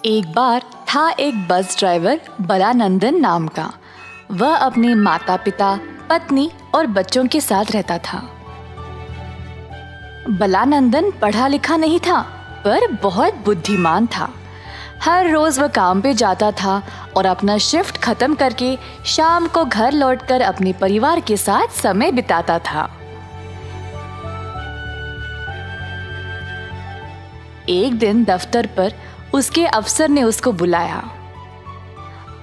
एक बार था एक बस ड्राइवर बलानंदन नाम का। वह अपने माता पिता, पत्नी और बच्चों के साथ रहता था। बलानंदन पढ़ा लिखा नहीं था, पर बहुत बुद्धिमान था। हर रोज वह काम पे जाता था और अपना शिफ्ट खत्म करके शाम को घर लौटकर अपने परिवार के साथ समय बिताता था। एक दिन दफ्तर पर उसके अफसर ने उसको बुलाया।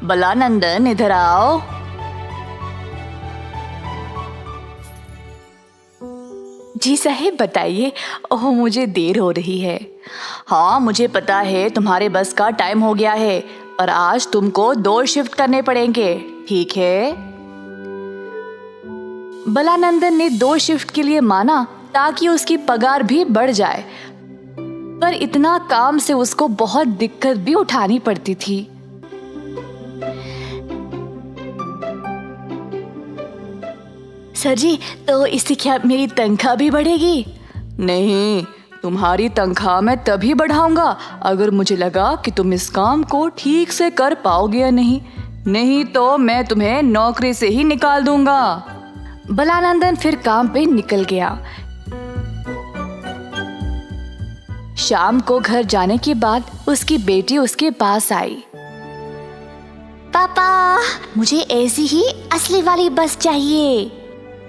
बलानंदन, इधर आओ। जी साहब, बताइए। ओह, मुझे देर हो रही है। हाँ, मुझे पता है तुम्हारे बस का टाइम हो गया है, पर आज तुमको 2 शिफ्ट करने पड़ेंगे, ठीक है? बलानंदन ने 2 शिफ्ट के लिए माना ताकि उसकी पगार भी बढ़ जाए, पर इतना काम से उसको बहुत दिक्कत भी उठानी पड़ती थी। सर जी, तो इससे क्या मेरी तनख्वाह भी बढ़ेगी? नहीं, तुम्हारी तनख्वाह मैं तभी बढ़ाऊंगा अगर मुझे लगा कि तुम इस काम को ठीक से कर पाओगे या नहीं तो मैं तुम्हें नौकरी से ही निकाल दूंगा। बलानंदन फिर काम पे निकल गया। शाम को घर जाने के बाद उसकी बेटी उसके पास आई। पापा, मुझे ऐसी ही असली वाली बस चाहिए।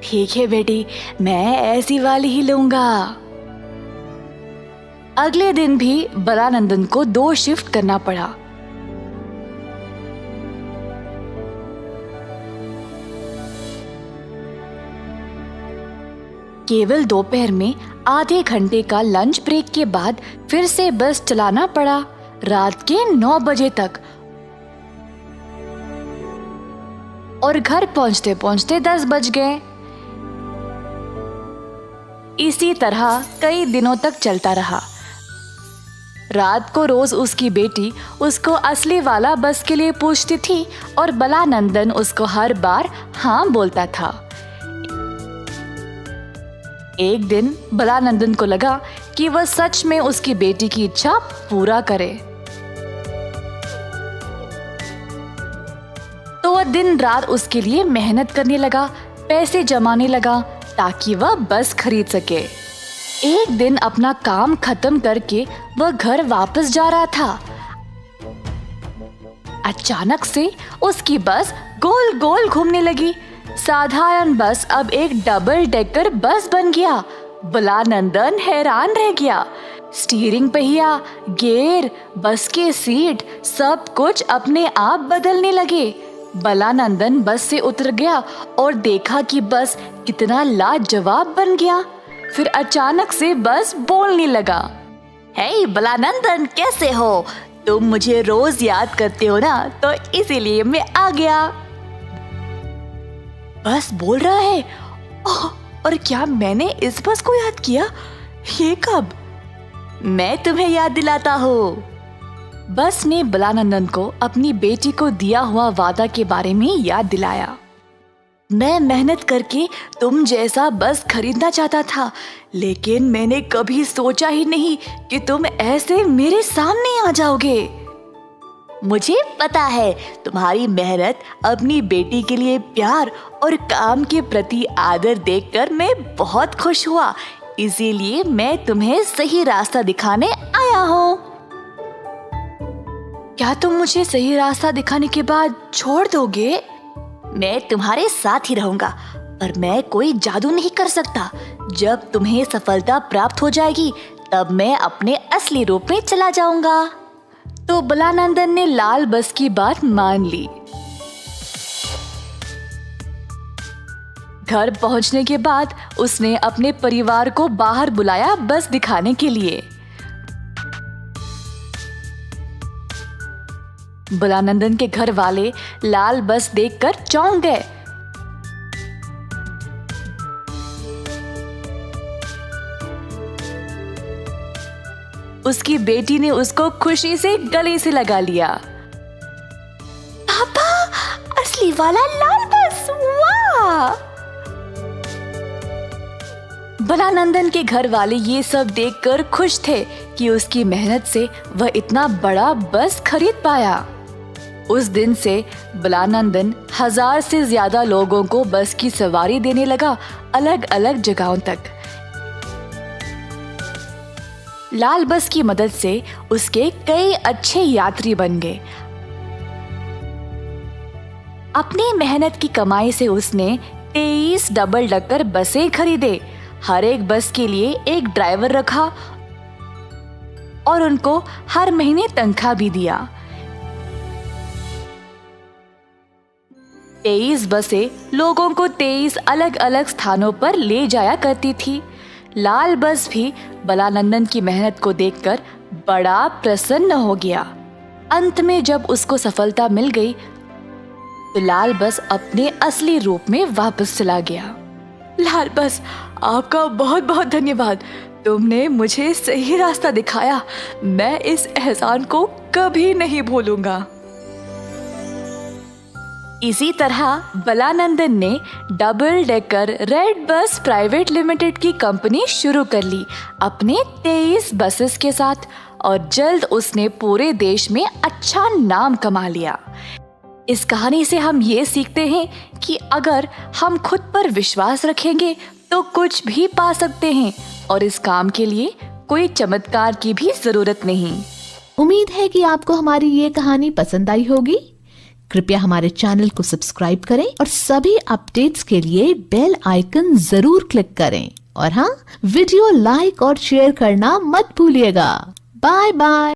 ठीक है बेटी, मैं ऐसी वाली ही लूंगा। अगले दिन भी बलानंदन को 2 शिफ्ट करना पड़ा। केवल दोपहर में आधे घंटे का लंच ब्रेक के बाद फिर से बस चलाना पड़ा, रात के 9 बजे तक। और घर पहुंचते पहुंचते 10 बज गए। इसी तरह कई दिनों तक चलता रहा। रात को रोज उसकी बेटी उसको असली वाला बस के लिए पूछती थी और बलानंदन उसको हर बार हाँ बोलता था। एक दिन बलानंदन को लगा कि वह सच में उसकी बेटी की इच्छा पूरा करे, तो वह दिन रात उसके लिए मेहनत करने लगा, पैसे जमाने लगा ताकि वह बस खरीद सके। एक दिन अपना काम खत्म करके वह घर वापस जा रहा था। अचानक से उसकी बस गोल गोल घूमने लगी। साधारण बस अब एक डबल डेकर बस बन गया। बलानंदन हैरान रह गया। स्टीयरिंग पहिया, गियर, बस के सीट, सब कुछ अपने आप बदलने लगे। बलानंदन बस से उतर गया और देखा कि बस कितना लाजवाब बन गया। फिर अचानक से बस बोलने लगा। हे बलानंदन, कैसे हो? तुम मुझे रोज याद करते हो ना, तो इसीलिए मैं आ गया। बस बोल रहा है? ओह, और क्या मैंने इस बस को याद किया? ये कब? मैं तुम्हें याद दिलाता हूँ। बस ने बलानंदन को अपनी बेटी को दिया हुआ वादा के बारे में याद दिलाया। मैं मेहनत करके तुम जैसा बस खरीदना चाहता था, लेकिन मैंने कभी सोचा ही नहीं कि तुम ऐसे मेरे सामने आ जाओगे। मुझे पता है, तुम्हारी मेहनत, अपनी बेटी के लिए प्यार और काम के प्रति आदर देखकर मैं बहुत खुश हुआ। इसीलिए मैं तुम्हें सही रास्ता दिखाने आया हूँ। क्या तुम मुझे सही रास्ता दिखाने के बाद छोड़ दोगे? मैं तुम्हारे साथ ही रहूंगा, पर मैं कोई जादू नहीं कर सकता। जब तुम्हें सफलता प्राप्त हो जाएगी, तब मैं अपने असली रूप में चला जाऊंगा। तो बलानंदन ने लाल बस की बात मान ली। घर पहुंचने के बाद उसने अपने परिवार को बाहर बुलाया बस दिखाने के लिए। बलानंदन के घर वाले लाल बस देखकर चौंक गए। उसकी बेटी ने उसको खुशी से गले से लगा लिया। पापा, असली वाला लाल बस, वाह! बलानंदन के घर वाले ये सब देखकर खुश थे कि उसकी मेहनत से वह इतना बड़ा बस खरीद पाया। उस दिन से बलानंदन 1000 से ज्यादा लोगों को बस की सवारी देने लगा, अलग अलग जगहों तक। लाल बस की मदद से उसके कई अच्छे यात्री बन गए। अपनी मेहनत की कमाई से उसने 23 डबल डेकर बसें खरीदे। हर एक बस के लिए एक ड्राइवर रखा और उनको हर महीने तनख्वाह भी दिया। 23 बसें लोगों को 23 अलग अलग स्थानों पर ले जाया करती थी। लाल बस भी बलानंदन की मेहनत को देखकर बड़ा प्रसन्न हो गया। अंत में जब उसको सफलता मिल गई तो लाल बस अपने असली रूप में वापस चला गया। लाल बस, आपका बहुत बहुत धन्यवाद। तुमने मुझे सही रास्ता दिखाया। मैं इस एहसान को कभी नहीं भूलूंगा। इसी तरह बलानंदन ने double decker red bus private limited की कंपनी शुरू कर ली अपने 23 बसेस के साथ, और जल्द उसने पूरे देश में अच्छा नाम कमा लिया। इस कहानी से हम ये सीखते हैं कि अगर हम खुद पर विश्वास रखेंगे तो कुछ भी पा सकते हैं, और इस काम के लिए कोई चमत्कार की भी जरूरत नहीं। उम्मीद है कि आपको हमारी ये कहानी पसंद आई होगी। कृपया हमारे चैनल को सब्सक्राइब करें और सभी अपडेट्स के लिए बेल आइकन जरूर क्लिक करें। और हाँ, वीडियो लाइक और शेयर करना मत भूलिएगा। Bye bye.